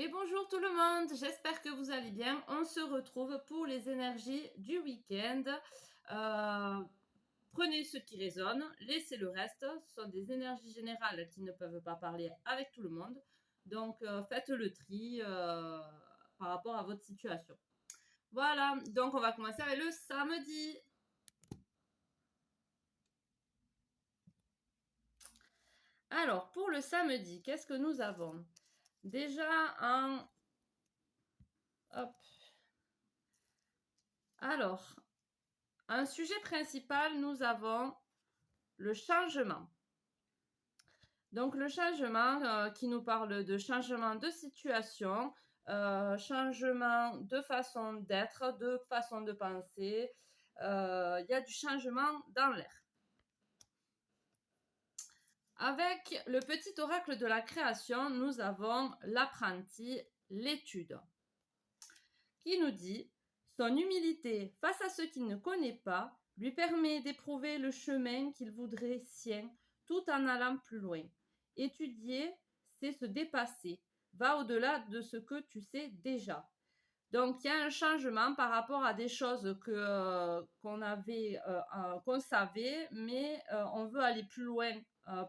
Et bonjour tout le monde, j'espère que vous allez bien. On se retrouve pour les énergies du week-end. Prenez ce qui résonne, laissez le reste. Ce sont des énergies générales qui ne peuvent pas parler avec tout le monde. Donc faites le tri par rapport à votre situation. Voilà, donc on va commencer avec le samedi. Alors, pour le samedi, qu'est-ce que nous avons? Déjà un... Hop. Alors, un sujet principal, nous avons le changement. Donc le changement qui nous parle de changement de situation, changement de façon d'être, de façon de penser. Il y a du changement dans l'air. Avec le petit oracle de la création, nous avons l'apprenti, l'étude, qui nous dit « Son humilité face à ce qu'il ne connaît pas lui permet d'éprouver le chemin qu'il voudrait sien tout en allant plus loin. Étudier, c'est se dépasser. Va au-delà de ce que tu sais déjà. » Donc, il y a un changement par rapport à des choses qu'on savait, mais on veut aller plus loin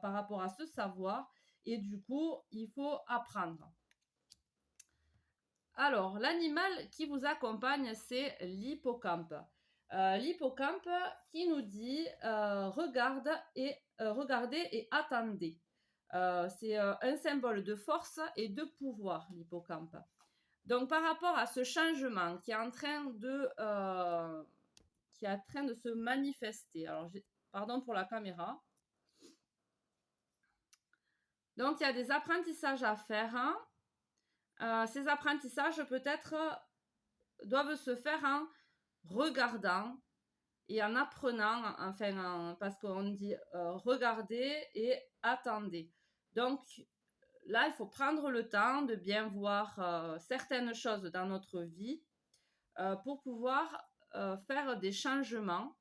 par rapport à ce savoir. Et du coup, il faut apprendre. Alors, l'animal qui vous accompagne, c'est l'hippocampe. L'hippocampe qui nous dit regardez et attendez. C'est un symbole de force et de pouvoir, l'hippocampe. Donc, par rapport à ce changement qui est en train de se manifester. Alors, pardon pour la caméra. Donc, il y a des apprentissages à faire. Ces apprentissages, peut-être, doivent se faire en regardant et en apprenant, parce qu'on dit regardez et attendez. Donc, là, il faut prendre le temps de bien voir certaines choses dans notre vie pour pouvoir faire des changements.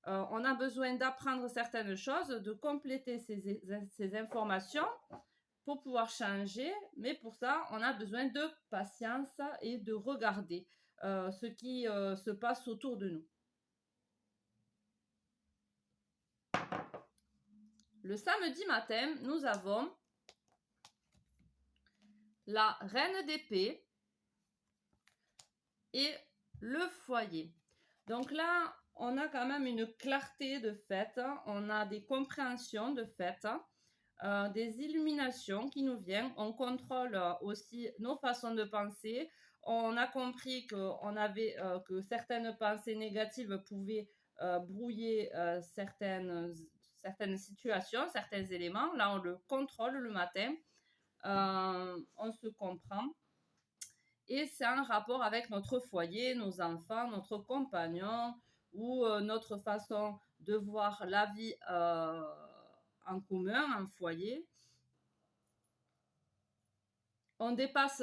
On a besoin d'apprendre certaines choses, de compléter ces informations pour pouvoir changer, mais pour ça, on a besoin de patience et de regarder ce qui se passe autour de nous. Le samedi matin, nous avons la reine d'épée et le foyer. Donc là, on a quand même une clarté de fait, on a des compréhensions de fait, des illuminations qui nous viennent, on contrôle aussi nos façons de penser. On a compris que certaines pensées négatives pouvaient brouiller certaines situations, certains éléments. Là, on le contrôle le matin, on se comprend. Et c'est un rapport avec notre foyer, nos enfants, notre compagnon ou notre façon de voir la vie en commun, en foyer. On dépasse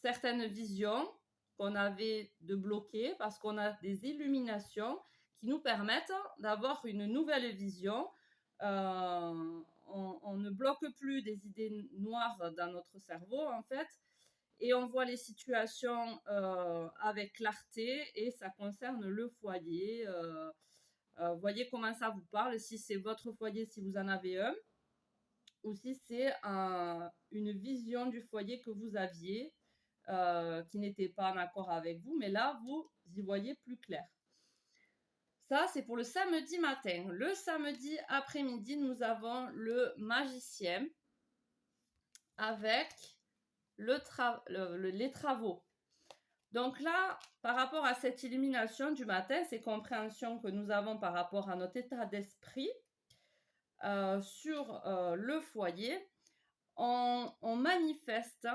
certaines visions qu'on avait de bloquer parce qu'on a des illuminations qui nous permettent d'avoir une nouvelle vision. On ne bloque plus des idées noires dans notre cerveau, en fait, et on voit les situations avec clarté, et ça concerne le foyer. Voyez comment ça vous parle, si c'est votre foyer, si vous en avez un, ou si c'est une vision du foyer que vous aviez qui n'était pas en accord avec vous, mais là, vous y voyez plus clair. Ça, c'est pour le samedi matin. Le samedi après-midi, nous avons le magicien avec les travaux. Donc là, par rapport à cette illumination du matin, ces compréhensions que nous avons par rapport à notre état d'esprit sur le foyer, on manifeste,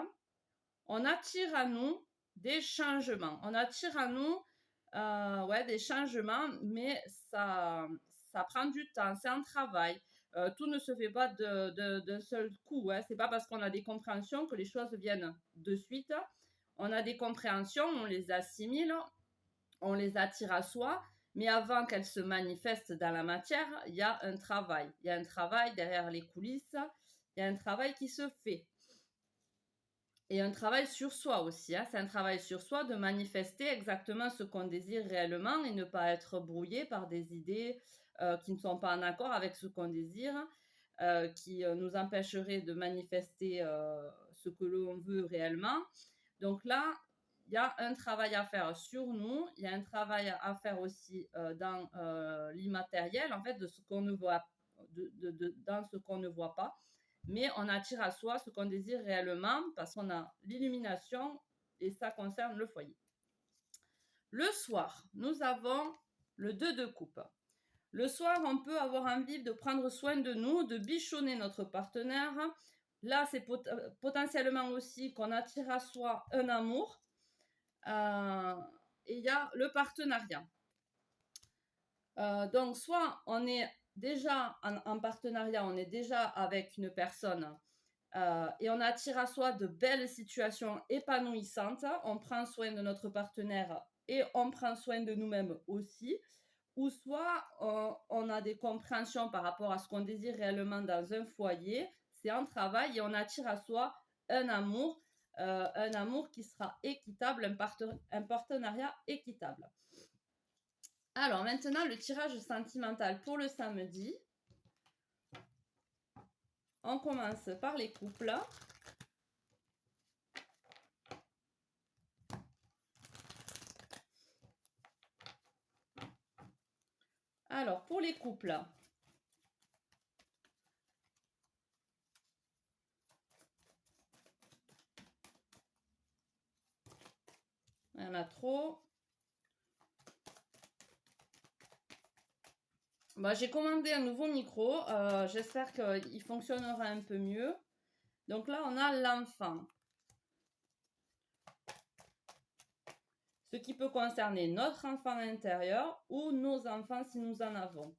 on attire à nous des changements. On attire à nous des changements, mais ça prend du temps, c'est un travail. Tout ne se fait pas d'un seul coup. C'est pas parce qu'on a des compréhensions que les choses viennent de suite. On a des compréhensions, on les assimile, on les attire à soi, mais avant qu'elles se manifestent dans la matière, il y a un travail. Il y a un travail derrière les coulisses, il y a un travail qui se fait. Et un travail sur soi aussi, hein. C'est un travail sur soi de manifester exactement ce qu'on désire réellement et ne pas être brouillé par des idées qui ne sont pas en accord avec ce qu'on désire, qui nous empêcheraient de manifester ce que l'on veut réellement. Donc là, il y a un travail à faire sur nous, il y a un travail à faire aussi dans l'immatériel, en fait, de ce qu'on ne voit, dans ce qu'on ne voit pas. Mais on attire à soi ce qu'on désire réellement parce qu'on a l'illumination et ça concerne le foyer. Le soir, nous avons le 2 de coupe. Le soir, on peut avoir envie de prendre soin de nous, de bichonner notre partenaire. Là, c'est potentiellement aussi qu'on attire à soi un amour. Et il y a le partenariat. Donc, soit on est déjà en partenariat, on est déjà avec une personne et on attire à soi de belles situations épanouissantes. On prend soin de notre partenaire et on prend soin de nous-mêmes aussi. Ou soit on a des compréhensions par rapport à ce qu'on désire réellement dans un foyer. C'est un travail et on attire à soi un amour qui sera équitable, un partenariat équitable. Alors maintenant, le tirage sentimental pour le samedi. On commence par les couples. Alors, pour les couples, il y en a trop. Bah, j'ai commandé un nouveau micro. J'espère qu'il fonctionnera un peu mieux. Donc là, on a l'enfant. Ce qui peut concerner notre enfant intérieur ou nos enfants si nous en avons.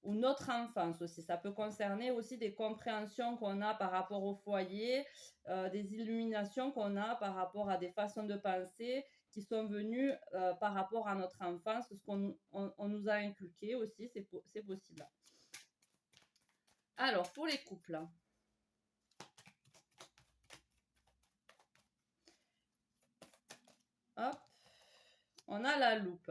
Ou notre enfance aussi. Ça peut concerner aussi des compréhensions qu'on a par rapport au foyer, des illuminations qu'on a par rapport à des façons de penser qui sont venues par rapport à notre enfance, ce qu'on on nous a inculqué aussi, c'est possible. Alors, pour les couples. Hop, on a la loupe.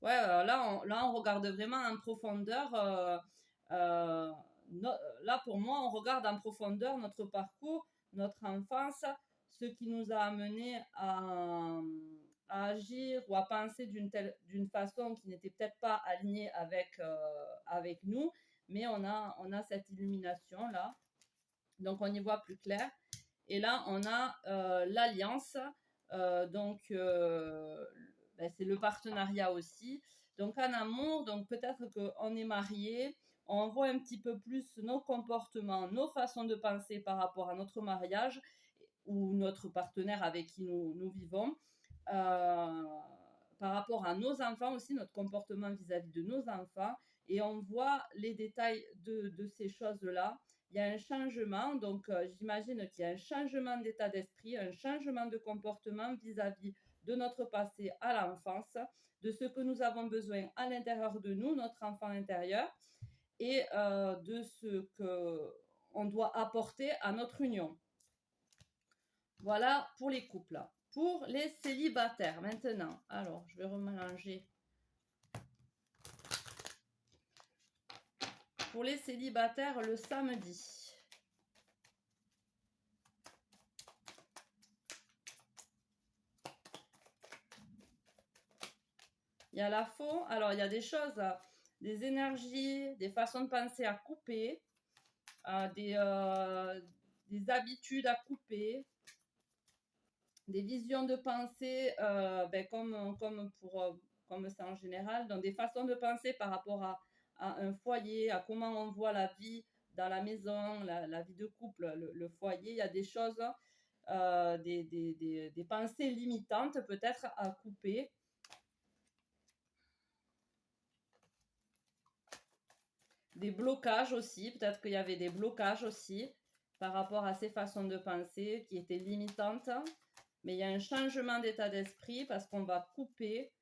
Ouais, là, on regarde vraiment en profondeur. Là, pour moi, on regarde en profondeur notre parcours, notre enfance, ce qui nous a amené à agir ou à penser d'une façon qui n'était peut-être pas alignée avec nous, mais on a cette illumination là, donc on y voit plus clair. Et là, on a l'alliance, donc c'est le partenariat aussi. Donc en amour, donc peut-être qu'on est marié, on voit un petit peu plus nos comportements, nos façons de penser par rapport à notre mariage ou notre partenaire avec qui nous vivons. Par rapport à nos enfants aussi, notre comportement vis-à-vis de nos enfants. Et on voit les détails de ces choses-là. Il y a un changement, donc j'imagine qu'il y a un changement d'état d'esprit, un changement de comportement vis-à-vis de notre passé à l'enfance, de ce que nous avons besoin à l'intérieur de nous, notre enfant intérieur, et de ce qu'on doit apporter à notre union. Voilà pour les couples. Pour les célibataires maintenant. Alors, je vais remélanger. Pour les célibataires le samedi. Il y a la faux. Alors, il y a des choses, des énergies, des façons de penser à couper, des habitudes à couper, des visions de pensée, comme c'est en général, donc des façons de penser par rapport à un foyer, à comment on voit la vie dans la maison, la vie de couple, le foyer. Il y a des choses, des pensées limitantes peut-être à couper. Des blocages aussi, peut-être qu'il y avait des blocages aussi par rapport à ces façons de penser qui étaient limitantes. Mais il y a un changement d'état d'esprit parce qu'on va couper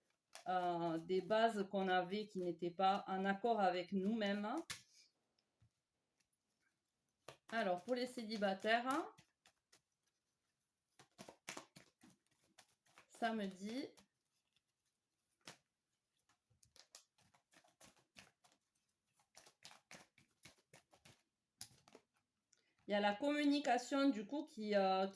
des bases qu'on avait qui n'étaient pas en accord avec nous-mêmes. Alors, pour les célibataires, samedi, il y a la communication du coup qui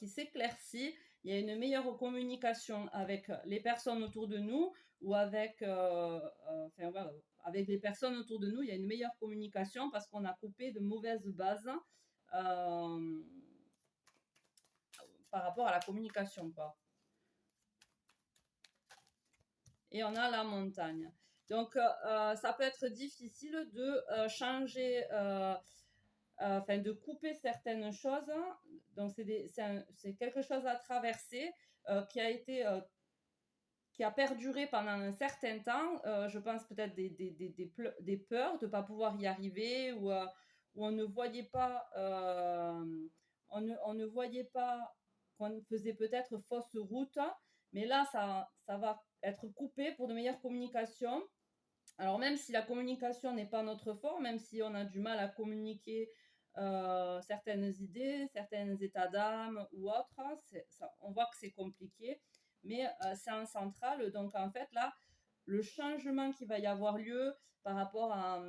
s'éclaircit. Il y a une meilleure communication avec les personnes autour de nous ou avec, enfin, voilà, avec les personnes autour de nous. Il y a une meilleure communication parce qu'on a coupé de mauvaises bases par rapport à la communication, quoi. Et on a la montagne. Donc, ça peut être difficile de changer, enfin de couper certaines choses. Donc, c'est quelque chose à traverser qui a été, qui a perduré pendant un certain temps. Je pense peut-être des peurs de ne pas pouvoir y arriver ou on ne voyait pas, on ne voyait pas qu'on faisait peut-être fausse route. Mais là, ça va être coupé pour de meilleures communications. Alors même si la communication n'est pas notre fort, même si on a du mal à communiquer certaines idées, certains états d'âme ou autres, on voit que c'est compliqué, mais c'est en central. Donc en fait là, le changement qui va y avoir lieu par rapport à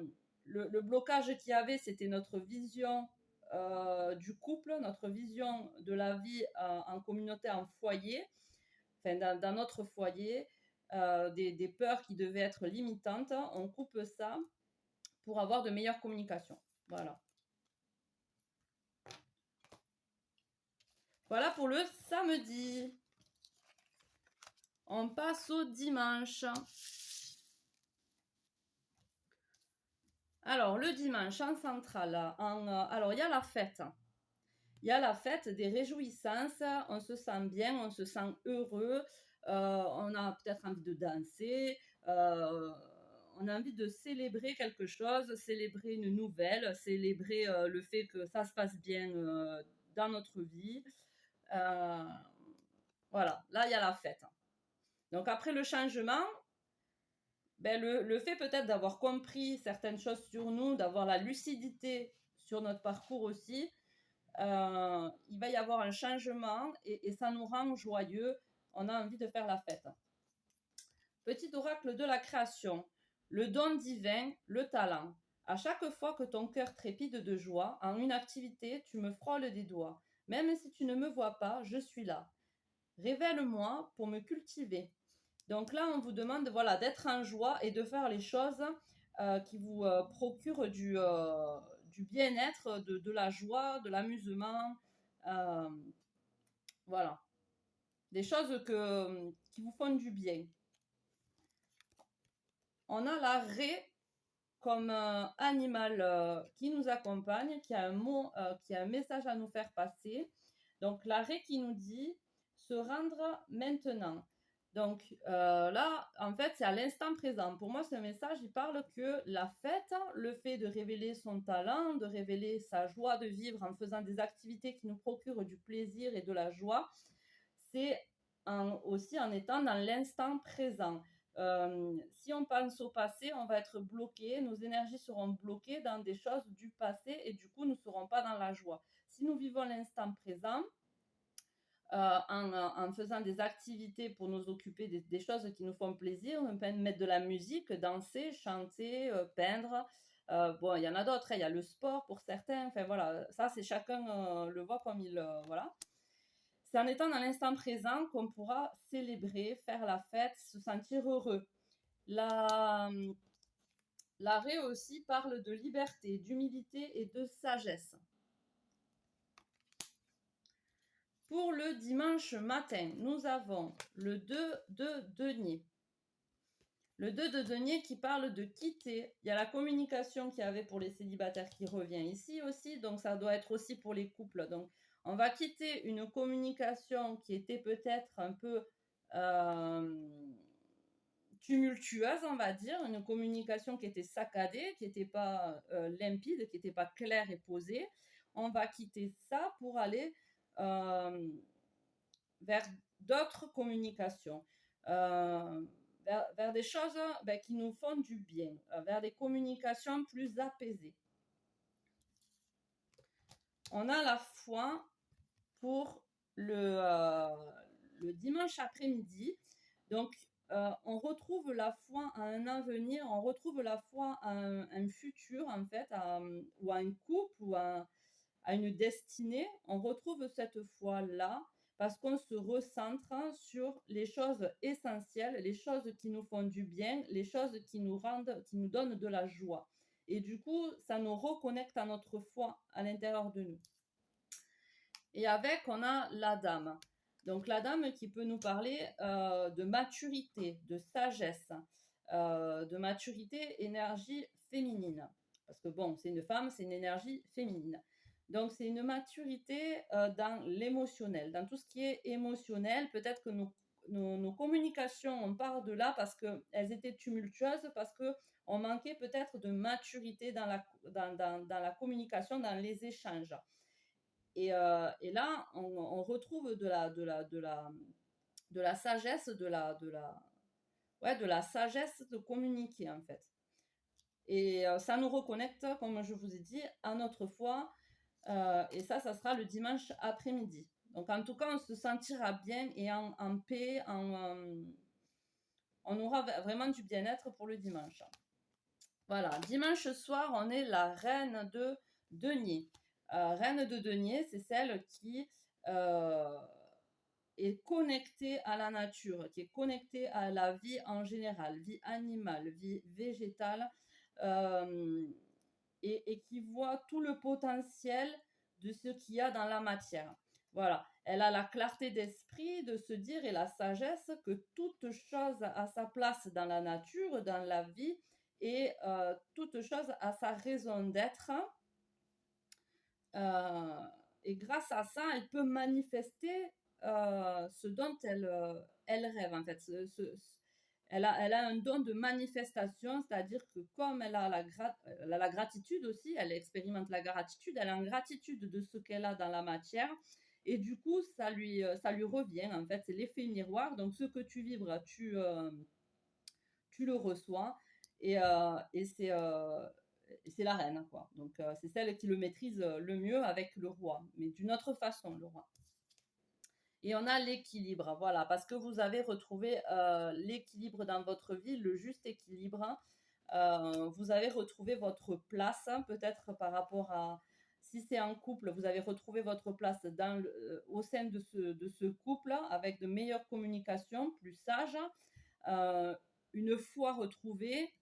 le blocage qu'il y avait, c'était notre vision du couple, notre vision de la vie en communauté, en foyer, enfin dans notre foyer, des peurs qui devaient être limitantes. On coupe ça pour avoir de meilleures communications. Voilà. Voilà pour le samedi. On passe au dimanche. Alors, le dimanche en centrale, alors il y a la fête. Il y a la fête des réjouissances, on se sent bien, on se sent heureux, on a peut-être envie de danser, on a envie de célébrer quelque chose, célébrer une nouvelle, célébrer le fait que ça se passe bien dans notre vie. Euh, voilà, là il y a la fête. Donc après le changement, ben, le fait peut-être d'avoir compris certaines choses sur nous, d'avoir la lucidité sur notre parcours aussi, il va y avoir un changement et ça nous rend joyeux. On a envie de faire la fête. Petit oracle de la création, le don divin, le talent. À chaque fois que ton cœur trépide de joie, en une activité, tu me frôles des doigts. Même si tu ne me vois pas, je suis là. Révèle-moi pour me cultiver. Donc là, on vous demande voilà, d'être en joie et de faire les choses qui vous procurent du bien-être, de la joie, de l'amusement. euh, voilà. Des choses qui vous font du bien. On a la raie comme animal qui nous accompagne, qui a un mot, qui a un message à nous faire passer. Donc la raie qui nous dit se rendre maintenant. Donc là, en fait, c'est à l'instant présent. Pour moi, ce message, il parle que la fête, le fait de révéler son talent, de révéler sa joie de vivre en faisant des activités qui nous procurent du plaisir et de la joie, c'est aussi en étant dans l'instant présent. Si on pense au passé, on va être bloqué, nos énergies seront bloquées dans des choses du passé et du coup, nous ne serons pas dans la joie. Si nous vivons l'instant présent, en faisant des activités pour nous occuper des choses qui nous font plaisir, on peut mettre de la musique, danser, chanter, peindre. Bon, il y en a d'autres, hein. Il y a le sport pour certains. Enfin voilà, ça c'est chacun le voit comme il voilà. C'est en étant dans l'instant présent qu'on pourra célébrer, faire la fête, se sentir heureux. L'arrêt aussi parle de liberté, d'humilité et de sagesse. Pour le dimanche matin, nous avons le 2 de denier. Le 2 de denier qui parle de quitter. Il y a la communication qu'il y avait pour les célibataires qui revient ici aussi, donc ça doit être aussi pour les couples. Donc on va quitter une communication qui était peut-être un peu tumultueuse, on va dire, une communication qui était saccadée, qui n'était pas limpide, qui n'était pas claire et posée. On va quitter ça pour aller vers d'autres communications, vers des choses qui nous font du bien, vers des communications plus apaisées. on a la foi pour le dimanche après-midi. Donc, on retrouve la foi à un avenir, on retrouve la foi à un futur, en fait, ou à un couple, ou à une destinée. On retrouve cette foi-là parce qu'on se recentre sur les choses essentielles, les choses qui nous font du bien, les choses qui nous donnent de la joie. Et du coup, ça nous reconnecte à notre foi à l'intérieur de nous. Et avec, on a la dame. Donc la dame qui peut nous parler de maturité, de sagesse, de maturité, énergie féminine. Parce que bon, c'est une femme, c'est une énergie féminine. Donc c'est une maturité dans l'émotionnel, dans tout ce qui est émotionnel. Peut-être que nos communications, on part de là parce qu'elles étaient tumultueuses, parce qu'on manquait peut-être de maturité dans la communication, dans les échanges. Et là, on retrouve de la sagesse, de la sagesse de communiquer, en fait. Et ça nous reconnecte, comme je vous ai dit, à notre foi. Et ça sera le dimanche après-midi. Donc, en tout cas, on se sentira bien et en paix. On aura vraiment du bien-être pour le dimanche. Voilà, dimanche soir, on est la reine de denier. Reine de denier, c'est celle qui est connectée à la nature, qui est connectée à la vie en général, vie animale, vie végétale, et qui voit tout le potentiel de ce qu'il y a dans la matière. Voilà, elle a la clarté d'esprit de se dire et la sagesse que toute chose a sa place dans la nature, dans la vie, et toute chose a sa raison d'être. Et grâce à ça, elle peut manifester ce dont elle rêve, en fait. Elle a un don de manifestation, c'est-à-dire que comme elle a la gratitude aussi, elle expérimente la gratitude, elle a une gratitude de ce qu'elle a dans la matière, et du coup, ça lui revient, en fait, c'est l'effet miroir. Donc, ce que tu vibres, tu le reçois, et c'est la reine, quoi. Donc, c'est celle qui le maîtrise le mieux avec le roi, mais d'une autre façon, le roi. Et on a l'équilibre, voilà, parce que vous avez retrouvé l'équilibre dans votre vie, le juste équilibre. Vous avez retrouvé votre place, hein, peut-être par rapport à, si c'est en couple, vous avez retrouvé votre place au sein de ce couple, avec de meilleures communications, plus sages, une foi retrouvée.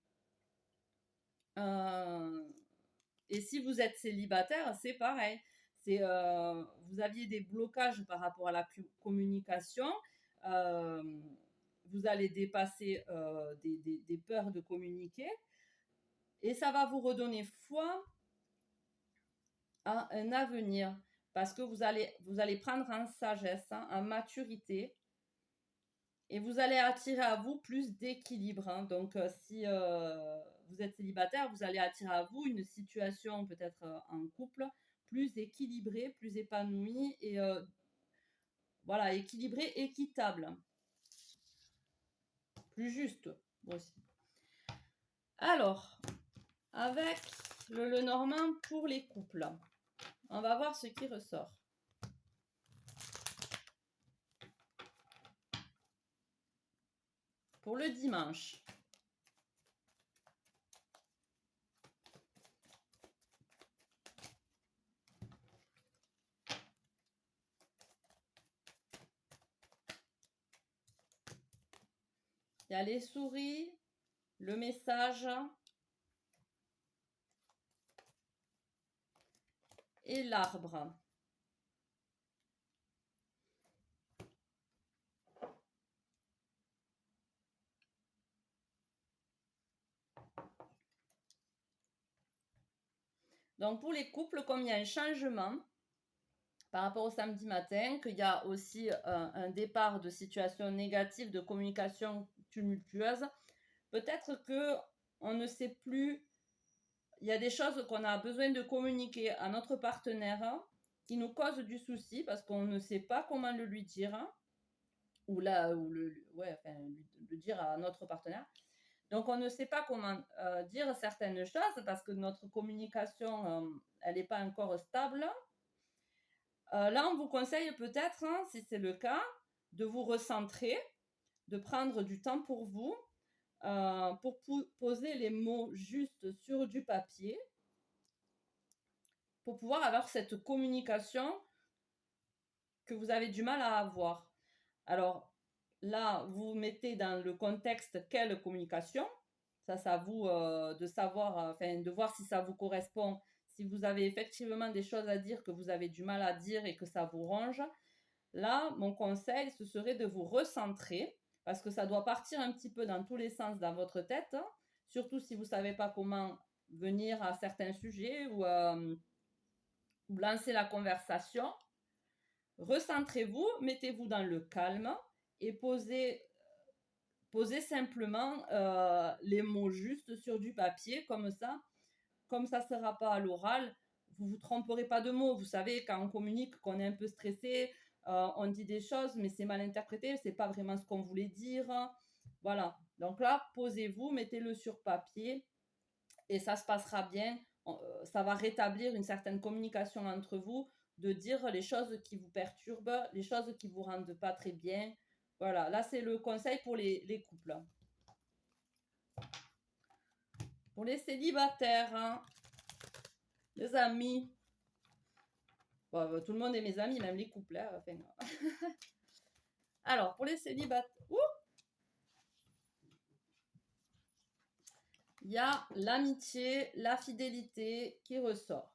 Et si vous êtes célibataire, c'est pareil. Vous aviez des blocages par rapport à la communication. Euh, vous allez dépasser des peurs de communiquer. Et ça va vous redonner foi à un avenir. Parce que vous allez prendre en sagesse, hein, en maturité. Et vous allez attirer à vous plus d'équilibre, hein. Donc, si vous êtes célibataire, vous allez attirer à vous une situation peut-être en couple plus équilibrée, plus épanouie et voilà, équilibrée, équitable, plus juste aussi. Alors, avec le Lenormand pour les couples, on va voir ce qui ressort. Pour le dimanche. Il y a les souris, le message et l'arbre. Donc pour les couples, comme il y a un changement par rapport au samedi matin, qu'il y a aussi un départ de situations négatives, de communication tumultueuse, peut-être que on ne sait plus, il y a des choses qu'on a besoin de communiquer à notre partenaire qui nous causent du souci parce qu'on ne sait pas comment le lui dire, le dire à notre partenaire. Donc, on ne sait pas comment dire certaines choses parce que notre communication, elle n'est pas encore stable. Là, on vous conseille peut-être, hein, si c'est le cas, de vous recentrer, de prendre du temps pour vous, pour poser les mots justes sur du papier, pour pouvoir avoir cette communication que vous avez du mal à avoir. Alors là, vous mettez dans le contexte quelle communication. Ça, c'est à vous de savoir, enfin, de voir si ça vous correspond, si vous avez effectivement des choses à dire que vous avez du mal à dire et que ça vous ronge. Là, mon conseil, ce serait de vous recentrer parce que ça doit partir un petit peu dans tous les sens dans votre tête, hein, surtout si vous ne savez pas comment venir à certains sujets ou lancer la conversation. Recentrez-vous, mettez-vous dans le calme et posez simplement les mots justes sur du papier, comme ça ne sera pas à l'oral, vous ne vous tromperez pas de mots. Vous savez, quand on communique, qu'on est un peu stressé, on dit des choses, mais c'est mal interprété, c'est pas vraiment ce qu'on voulait dire. Voilà. Donc là, posez-vous, mettez-le sur papier et ça se passera bien. Ça va rétablir une certaine communication entre vous, de dire les choses qui vous perturbent, les choses qui vous rendent pas très bien. Voilà, là c'est le conseil pour les couples. Pour les célibataires, hein, les amis. Bon, tout le monde est mes amis, même les couples. Hein, enfin, alors, pour les célibataires, il y a l'amitié, la fidélité qui ressort.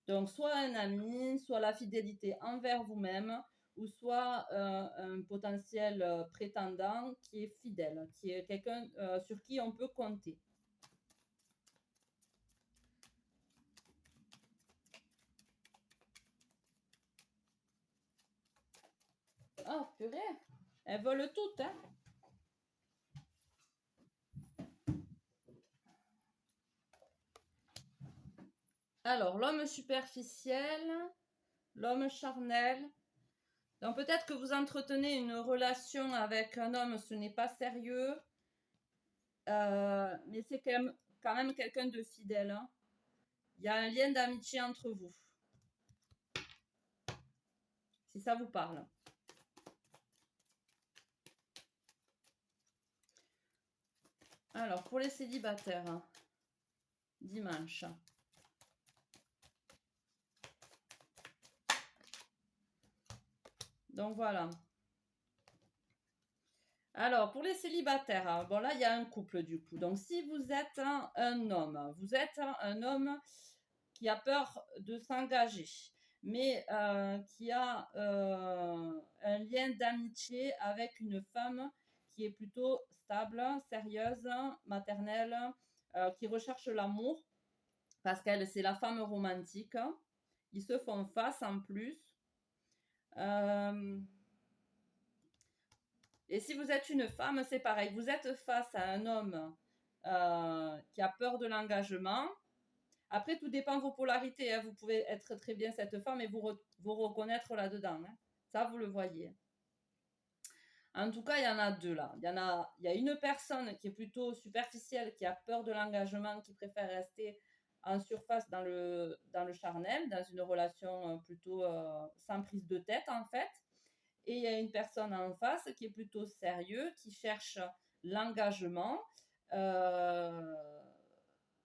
Donc, soit un ami, soit la fidélité envers vous-même, ou soit un potentiel prétendant qui est fidèle, qui est quelqu'un sur qui on peut compter. Oh, purée, elles volent toutes, hein. Alors, l'homme superficiel, l'homme charnel. Donc, peut-être que vous entretenez une relation avec un homme, ce n'est pas sérieux, mais c'est quand même quelqu'un de fidèle, hein. Il y a un lien d'amitié entre vous, si ça vous parle. Alors, pour les célibataires, hein, dimanche. Donc, voilà. Alors, pour les célibataires, hein, bon là, il y a un couple du coup. Donc, si vous êtes un homme, vous êtes un homme qui a peur de s'engager, mais qui a un lien d'amitié avec une femme qui est plutôt stable, sérieuse, maternelle, qui recherche l'amour, parce qu'elle, c'est la femme romantique. Ils se font face en plus. Et si vous êtes une femme, c'est pareil. Vous êtes face à un homme qui a peur de l'engagement. Après, tout dépend de vos polarités, hein. Vous pouvez être très bien cette femme et vous reconnaître là-dedans, hein. Ça, vous le voyez. En tout cas, il y en a deux là. Il y a une personne qui est plutôt superficielle, qui a peur de l'engagement, qui préfère rester en surface dans le charnel, dans une relation plutôt sans prise de tête en fait. Et il y a une personne en face qui est plutôt sérieux, qui cherche l'engagement,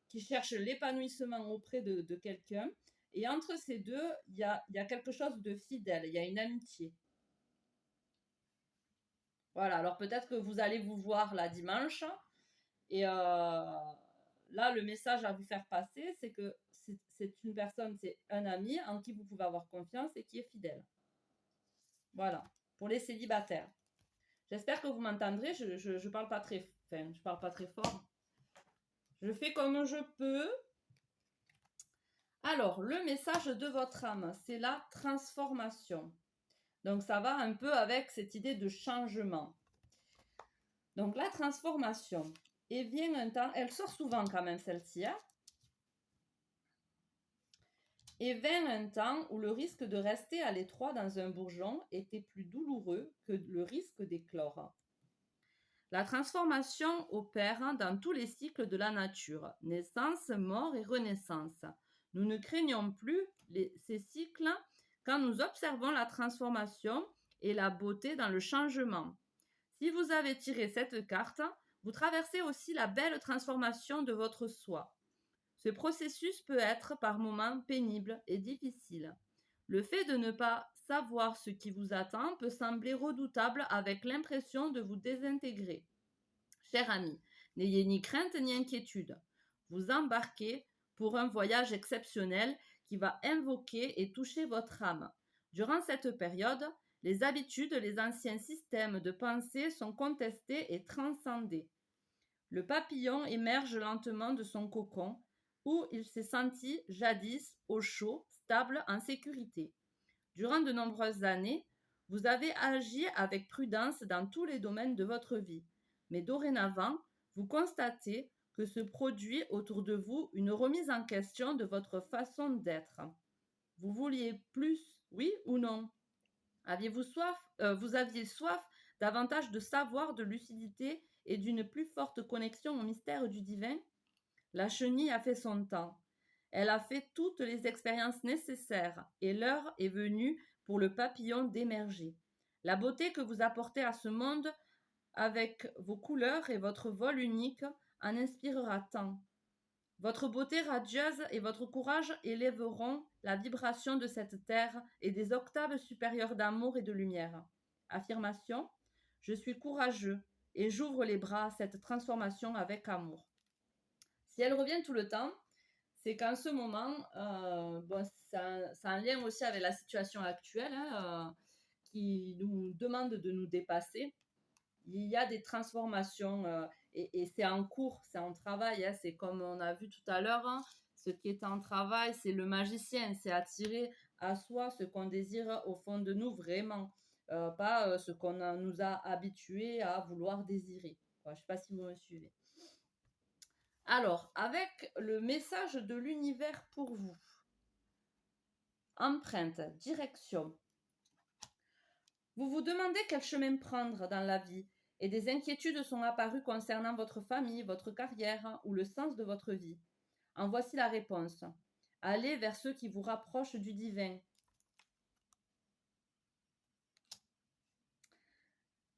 qui cherche l'épanouissement auprès de quelqu'un. Et entre ces deux, il y a quelque chose de fidèle, il y a une amitié. Voilà, alors peut-être que vous allez vous voir là dimanche. Et là, le message à vous faire passer, c'est que c'est une personne, c'est un ami en qui vous pouvez avoir confiance et qui est fidèle. Voilà, pour les célibataires. J'espère que vous m'entendrez. Je parle pas très, enfin, je parle pas très fort. Je fais comme je peux. Alors, le message de votre âme, c'est la transformation. Donc, ça va un peu avec cette idée de changement. Donc, la transformation. Et vient un temps, elle sort souvent quand même celle-ci, hein. Et vint un temps où le risque de rester à l'étroit dans un bourgeon était plus douloureux que le risque d'éclore. La transformation opère dans tous les cycles de la nature, naissance, mort et renaissance. Nous ne craignons plus ces cycles quand nous observons la transformation et la beauté dans le changement. Si vous avez tiré cette carte, vous traversez aussi la belle transformation de votre soi. Ce processus peut être par moments pénible et difficile. Le fait de ne pas savoir ce qui vous attend peut sembler redoutable avec l'impression de vous désintégrer. Cher ami, n'ayez ni crainte ni inquiétude. Vous embarquez pour un voyage exceptionnel qui va invoquer et toucher votre âme. Durant cette période, les habitudes, les anciens systèmes de pensée sont contestés et transcendés. Le papillon émerge lentement de son cocon, où il s'est senti jadis au chaud, stable, en sécurité. Durant de nombreuses années, vous avez agi avec prudence dans tous les domaines de votre vie. Mais dorénavant, vous constatez que se produit autour de vous une remise en question de votre façon d'être. Vous vouliez plus, oui ou non? Vous aviez soif davantage de savoir, de lucidité et d'une plus forte connexion au mystère du divin? La chenille a fait son temps. Elle a fait toutes les expériences nécessaires et l'heure est venue pour le papillon d'émerger. La beauté que vous apportez à ce monde avec vos couleurs et votre vol unique en inspirera tant. Votre beauté radieuse et votre courage élèveront la vibration de cette terre et des octaves supérieures d'amour et de lumière. Affirmation: je suis courageux et j'ouvre les bras à cette transformation avec amour. Si elle revient tout le temps, c'est qu'en ce moment, ça a un lien aussi avec la situation actuelle, qui nous demande de nous dépasser. Il y a des transformations et c'est en cours, c'est en travail. C'est comme on a vu tout à l'heure, ce qui est en travail, c'est le magicien, c'est attirer à soi ce qu'on désire au fond de nous vraiment, pas ce qu'on nous a habitués à vouloir désirer. Je ne sais pas si vous me suivez. Alors, avec le message de l'univers pour vous, empreinte, direction. Vous vous demandez quel chemin prendre dans la vie et des inquiétudes sont apparues concernant votre famille, votre carrière ou le sens de votre vie. En voici la réponse. Allez vers ceux qui vous rapprochent du divin.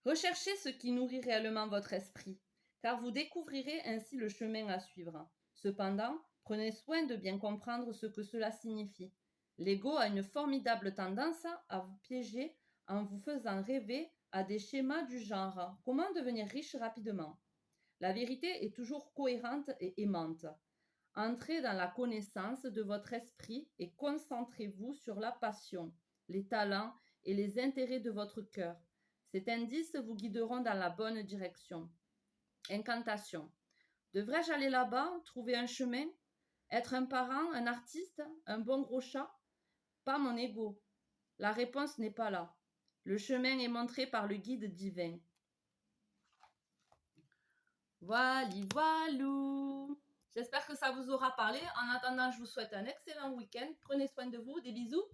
Recherchez ce qui nourrit réellement votre esprit, car vous découvrirez ainsi le chemin à suivre. Cependant, prenez soin de bien comprendre ce que cela signifie. L'ego a une formidable tendance à vous piéger en vous faisant rêver à des schémas du genre « Comment devenir riche rapidement ?» La vérité est toujours cohérente et aimante. Entrez dans la connaissance de votre esprit et concentrez-vous sur la passion, les talents et les intérêts de votre cœur. Ces indices vous guideront dans la bonne direction. Incantation. Devrais-je aller là-bas, trouver un chemin? Être un parent, un artiste, un bon gros chat? Pas mon ego. La réponse n'est pas là. Le chemin est montré par le guide divin. Voili voilou. J'espère que ça vous aura parlé. En attendant, je vous souhaite un excellent week-end. Prenez soin de vous. Des bisous.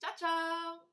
Ciao, ciao.